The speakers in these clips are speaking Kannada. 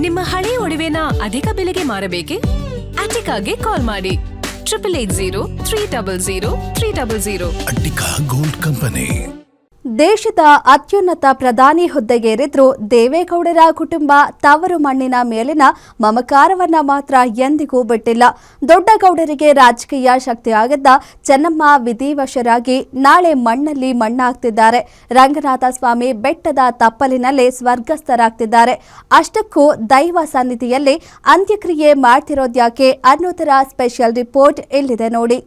ನಿಮ್ಮ ಹಳೆ ಒಡವೆನ ಅಧಿಕ ಬೆಲೆಗೆ ಮಾರಬೇಕೆ? ಅಟಿಕಾಗೆ ಕಾಲ್ ಮಾಡಿ 8803000300. Attica gold company. ದೇಶದ ಅತ್ಯುನ್ನತ ಪ್ರಧಾನಿ ಹುದ್ದೆಗೇರಿದ್ರು ದೇವೇಗೌಡರ ಕುಟುಂಬ ತವರು ಮಣ್ಣಿನ ಮೇಲಿನ ಮಮಕಾರವನ್ನ ಮಾತ್ರ ಎಂದಿಗೂ ಬಿಟ್ಟಿಲ್ಲ. ದೊಡ್ಡಗೌಡರಿಗೆ ರಾಜಕೀಯ ಶಕ್ತಿಯಾಗಿದ್ದ ಚೆನ್ನಮ್ಮ ವಿಧಿವಶರಾಗಿ ನಾಳೆ ಮಣ್ಣಲ್ಲಿ ಮಣ್ಣಾಗ್ತಿದ್ದಾರೆ. ರಂಗನಾಥ ಸ್ವಾಮಿ ಬೆಟ್ಟದ ತಪ್ಪಲಿನಲ್ಲೇ ಸ್ವರ್ಗಸ್ಥರಾಗ್ತಿದ್ದಾರೆ. ಅಷ್ಟಕ್ಕೂ ದೈವ ಸನ್ನಿಧಿಯಲ್ಲಿ ಅಂತ್ಯಕ್ರಿಯೆ ಮಾಡ್ತಿರೋದ್ಯಾಕೆ ಅನ್ನೋದರ ಸ್ಪೆಷಲ್ ರಿಪೋರ್ಟ್ ಇಲ್ಲಿದೆ ನೋಡಿ.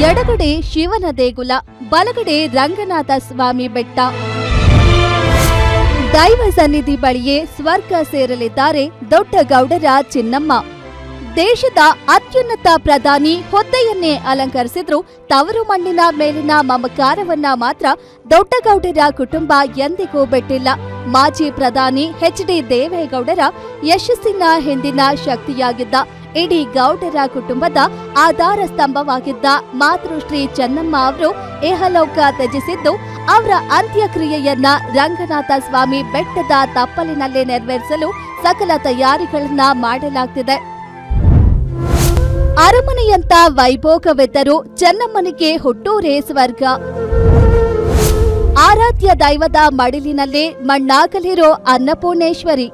ಎಡಗಡೆ ಶಿವನ ದೇಗುಲ, ಬಲಗಡೆ ರಂಗನಾಥ ಸ್ವಾಮಿ ಬೆಟ್ಟ. ದೈವ ಸನ್ನಿಧಿ ಬಳಿಯೇ ಸ್ವರ್ಗ ಸೇರಲಿದ್ದಾರೆ ದೊಡ್ಡಗೌಡರ ಚಿನ್ನಮ್ಮ. ದೇಶದ ಅತ್ಯುನ್ನತ ಪ್ರಧಾನಿ ಹುದ್ದೆಯನ್ನೇ ಅಲಂಕರಿಸಿದ್ರು ತವರು ಮಣ್ಣಿನ ಮೇಲಿನ ಮಮಕಾರವನ್ನ ಮಾತ್ರ ದೊಡ್ಡಗೌಡರ ಕುಟುಂಬ ಎಂದಿಗೂ ಬಿಟ್ಟಿಲ್ಲ. ಮಾಜಿ ಪ್ರಧಾನಿ ಎಚ್.ಡಿ. ದೇವೇಗೌಡರ ಯಶಸ್ಸಿನ ಹಿಂದಿನ ಶಕ್ತಿಯಾಗಿದ್ದ, ಇಡೀ ಗೌಡರ ಕುಟುಂಬದ ಆಧಾರ ಸ್ತಂಭವಾಗಿದ್ದ ಮಾತೃಶ್ರೀ ಚೆನ್ನಮ್ಮ ಅವರು ಇಹಲೋಕ ತ್ಯಜಿಸಿದ್ದು, ಅವರ ಅಂತ್ಯಕ್ರಿಯೆಯನ್ನ ರಂಗನಾಥ ಸ್ವಾಮಿ ಬೆಟ್ಟದ ತಪ್ಪಲಿನಲ್ಲೇ ನೆರವೇರಿಸಲು ಸಕಲ ತಯಾರಿಗಳನ್ನ ಮಾಡಲಾಗ್ತಿದೆ. ಅರಮನೆಯಂತ ವೈಭೋಗವೆದ್ದರೂ ಚೆನ್ನಮ್ಮನಿಗೆ ಹುಟ್ಟೂರೇ ಸ್ವರ್ಗ. ಆರಾಧ್ಯ ದೈವದ ಮಡಿಲಿನಲ್ಲೇ ಮಣ್ಣಾಗಲಿರೋ ಅನ್ನಪೂರ್ಣೇಶ್ವರಿ.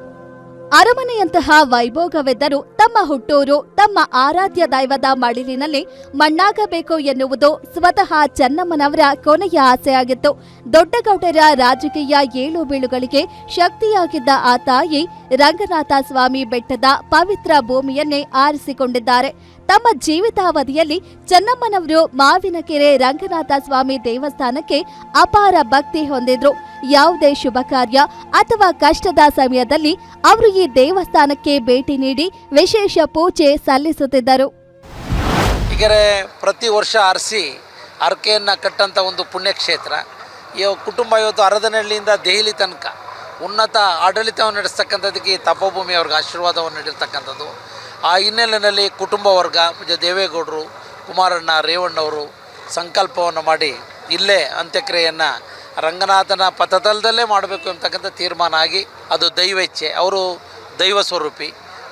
ಅರಮನೆಯಂತಹ ವೈಭೋಗವೆದ್ದರೂ ತಮ್ಮ ಹುಟ್ಟೂರು, ತಮ್ಮ ಆರಾಧ್ಯ ದೈವದ ಮಡಿಲಿನಲ್ಲಿ ಮಣ್ಣಾಗಬೇಕು ಎನ್ನುವುದು ಸ್ವತಃ ಚೆನ್ನಮ್ಮನವರ ಕೊನೆಯ ಆಸೆಯಾಗಿತ್ತು. ದೊಡ್ಡಗೌಡರ ರಾಜಕೀಯ ಏಳು ಬೀಳುಗಳಿಗೆ ಶಕ್ತಿಯಾಗಿದ್ದ ಆ ತಾಯಿ ರಂಗನಾಥ ಸ್ವಾಮಿ ಬೆಟ್ಟದ ಪವಿತ್ರ ಭೂಮಿಯನ್ನೇ ಆರಿಸಿಕೊಂಡಿದ್ದಾರೆ. ತಮ್ಮ ಜೀವಿತಾವಧಿಯಲ್ಲಿ ಚೆನ್ನಮ್ಮನವರು ಮಾವಿನಕೆರೆ ರಂಗನಾಥ ಸ್ವಾಮಿ ದೇವಸ್ಥಾನಕ್ಕೆ ಅಪಾರ ಭಕ್ತಿ ಹೊಂದಿದ್ರು. ಯಾವುದೇ ಶುಭ ಕಾರ್ಯ ಅಥವಾ ಕಷ್ಟದ ಸಮಯದಲ್ಲಿ ಅವರು ಈ ದೇವಸ್ಥಾನಕ್ಕೆ ಭೇಟಿ ನೀಡಿ ವಿಶೇಷ ಪೂಜೆ ಸಲ್ಲಿಸುತ್ತಿದ್ದರು. ಹೀಗೆ ಪ್ರತಿ ವರ್ಷ ಆರಿಸಿ ಅರಕೆಯನ್ನು ಕಟ್ಟಂಥ ಒಂದು ಪುಣ್ಯಕ್ಷೇತ್ರ. ಈ ಕುಟುಂಬ ಇವತ್ತು ಅರದನಹಳ್ಳಿಯಿಂದ ದೆಹಲಿ ತನಕ ಉನ್ನತ ಆಡಳಿತವನ್ನು ನಡೆಸ್ತಕ್ಕಂಥದ್ದಕ್ಕೆ ತಪೋಭೂಮಿ ಅವ್ರಿಗೆ ಆಶೀರ್ವಾದವನ್ನು ನೀಡಿರ್ತಕ್ಕಂಥದ್ದು. ಆ ಹಿನ್ನೆಲೆಯಲ್ಲಿ ಕುಟುಂಬ ವರ್ಗ ದೇವೇಗೌಡರು, ಕುಮಾರಣ್ಣ, ರೇವಣ್ಣವರು ಸಂಕಲ್ಪವನ್ನು ಮಾಡಿ ಇಲ್ಲೇ ಅಂತ್ಯಕ್ರಿಯೆಯನ್ನು ರಂಗನಾಥನ ಪಥದಲ್ಲದಲ್ಲೇ ಮಾಡಬೇಕು ಅಂತಕ್ಕಂಥ ತೀರ್ಮಾನ ಆಗಿ, ಅದು ದೈವೇಚ್ಛೆ, ಅವರು ದೈವ ಸ್ವರೂಪಿ.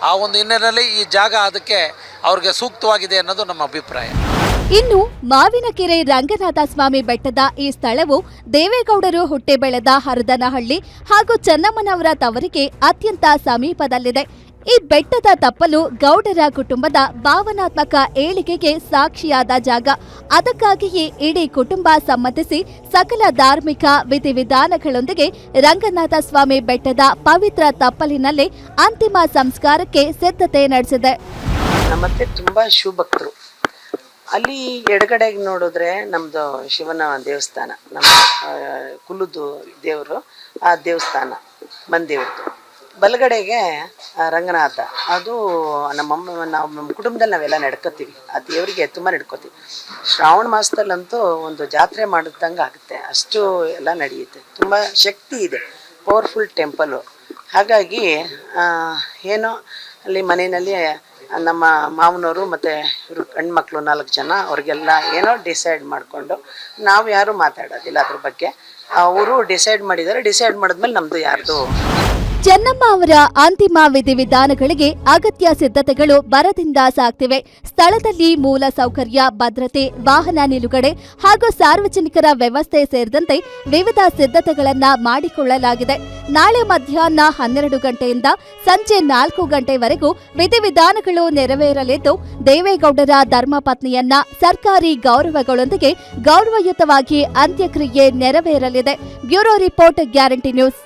ಆ ಒಂದು ಹಿನ್ನೆಲೆಯಲ್ಲಿ ಈ ಜಾಗ ಅದಕ್ಕೆ ಅವ್ರಿಗೆ ಸೂಕ್ತವಾಗಿದೆ ಅನ್ನೋದು ನಮ್ಮ ಅಭಿಪ್ರಾಯ. ಇನ್ನು ಮಾವಿನಕೆರೆ ರಂಗನಾಥ ಸ್ವಾಮಿ ಬೆಟ್ಟದ ಈ ಸ್ಥಳವು ದೇವೇಗೌಡರು ಹುಟ್ಟಿ ಬೆಳೆದ ಹರದನಹಳ್ಳಿ ಹಾಗೂ ಚೆನ್ನಮ್ಮನವರ ತವರಿಗೆ ಅತ್ಯಂತ ಸಮೀಪದಲ್ಲಿದೆ. ಈ ಬೆಟ್ಟದ ತಪ್ಪಲು ಗೌಡರ ಕುಟುಂಬದ ಭಾವನಾತ್ಮಕ ಏಳಿಗೆಗೆ ಸಾಕ್ಷಿಯಾದ ಜಾಗ. ಅದಕ್ಕಾಗಿಯೇ ಇಡೀ ಕುಟುಂಬ ಸಮ್ಮತಿಸಿ ಸಕಲ ಧಾರ್ಮಿಕ ವಿಧಿವಿಧಾನಗಳೊಂದಿಗೆ ರಂಗನಾಥ ಸ್ವಾಮಿ ಬೆಟ್ಟದ ಪವಿತ್ರ ತಪ್ಪಲಿನಲ್ಲೇ ಅಂತಿಮ ಸಂಸ್ಕಾರಕ್ಕೆ ಸಿದ್ಧತೆ ನಡೆಸಿದೆ. ನಮ್ಮತ್ತೆ ತುಂಬಾ ಶಿವಭಕ್ತರು. ಅಲ್ಲಿ ಎಡಗಡೆಗೆ ನೋಡಿದ್ರೆ ನಮ್ದು ಶಿವನ ದೇವಸ್ಥಾನ, ನಮ್ಮ ಕುಲದ್ದು ದೇವರು, ಆ ದೇವಸ್ಥಾನ ಮಂದೇವ್ರದ್ದು. ಬಲಗಡೆಗೆ ರಂಗನಾಥ, ಅದು ನಮ್ಮಮ್ಮ, ನಮ್ಮ ಕುಟುಂಬದಲ್ಲಿ ನಾವೆಲ್ಲ ನಡ್ಕೋತೀವಿ. ಆ ದೇವರಿಗೆ ತುಂಬ ನಡ್ಕೋತೀವಿ. ಶ್ರಾವಣ ಮಾಸದಲ್ಲಂತೂ ಒಂದು ಜಾತ್ರೆ ಮಾಡಿದಂಗೆ ಆಗುತ್ತೆ, ಅಷ್ಟು ಎಲ್ಲ ನಡೆಯುತ್ತೆ. ತುಂಬ ಶಕ್ತಿ ಇದೆ, ಪವರ್ಫುಲ್ ಟೆಂಪಲು. ಹಾಗಾಗಿ ಏನೋ ಅಲ್ಲಿ ಮನೆಯಲ್ಲಿ ನಮ್ಮ ಮಾವನವರು ಮತ್ತು ಇವರು ಹೆಣ್ಮಕ್ಳು 4 ಜನ, ಅವ್ರಿಗೆಲ್ಲ ಏನೋ ಡಿಸೈಡ್ ಮಾಡಿಕೊಂಡು, ನಾವು ಯಾರೂ ಮಾತಾಡೋದಿಲ್ಲ ಅದ್ರ ಬಗ್ಗೆ. ಅವರು ಡಿಸೈಡ್ ಮಾಡಿದ್ದಾರೆ. ಡಿಸೈಡ್ ಮಾಡಿದ್ಮೇಲೆ ನಮ್ಮದು ಯಾರ್ದು. ಚೆನ್ನಮ್ಮ ಅವರ ಅಂತಿಮ ವಿಧಿವಿಧಾನಗಳಿಗೆ ಅಗತ್ಯ ಸಿದ್ಧತೆಗಳು ಭರದಿಂದ ಸಾಗ್ತಿವೆ. ಸ್ಥಳದಲ್ಲಿ ಮೂಲ ಸೌಕರ್ಯ, ಭದ್ರತೆ, ವಾಹನ ನಿಲುಗಡೆ ಹಾಗೂ ಸಾರ್ವಜನಿಕರ ವ್ಯವಸ್ಥೆ ಸೇರಿದಂತೆ ವಿವಿಧ ಸಿದ್ಧತೆಗಳನ್ನ ಮಾಡಿಕೊಳ್ಳಲಾಗಿದೆ. ನಾಳೆ ಮಧ್ಯಾಹ್ನ 12 ಗಂಟೆಯಿಂದ ಸಂಜೆ 4 ಗಂಟೆವರೆಗೂ ವಿಧಿವಿಧಾನಗಳು ನೆರವೇರಲಿದ್ದು, ದೇವೇಗೌಡರ ಧರ್ಮಪತ್ನಿಯನ್ನ ಸರ್ಕಾರಿ ಗೌರವಗಳೊಂದಿಗೆ ಗೌರವಯುತವಾಗಿ ಅಂತ್ಯಕ್ರಿಯೆ ನೆರವೇರಲಿದೆ. Bureau report, guarantee news.